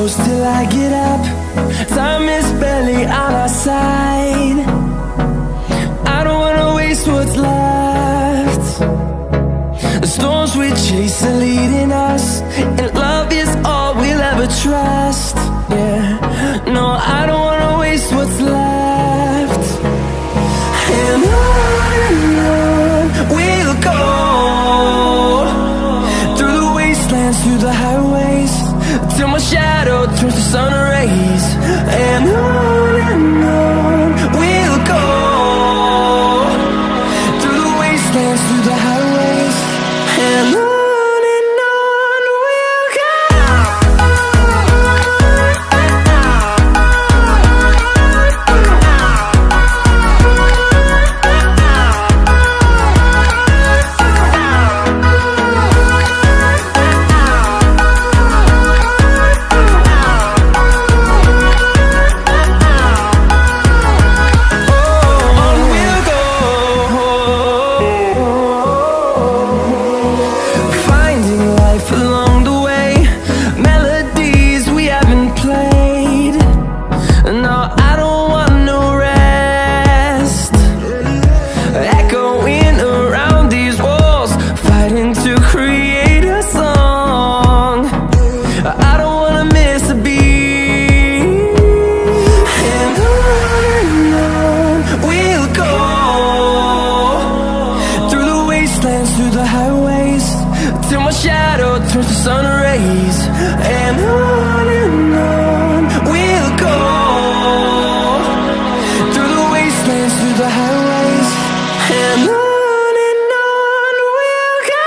close till I get up. Time is barely on our side. I don't wanna waste what's left. The storms we chase are leading us, and love is all we'll ever trust. Yeah, no, I don't wanna waste what's left. And on we'll go, through the wastelands, through the highways, till my shadow turns to sun rays. And on we'll go, through the wastelands, through the highways, and on we'll go. Through the highways, till my shadow turns to sun rays. And on we'll go, through the wastelands, through the highways, and on we'll go.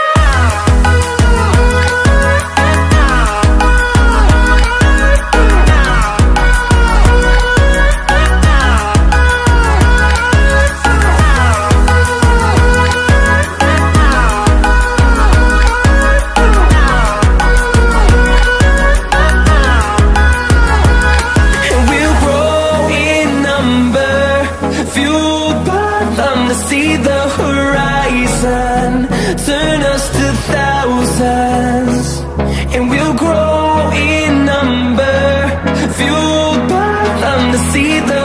See the horizon, turn us to thousands, and we'll grow in number, fueled by them to see the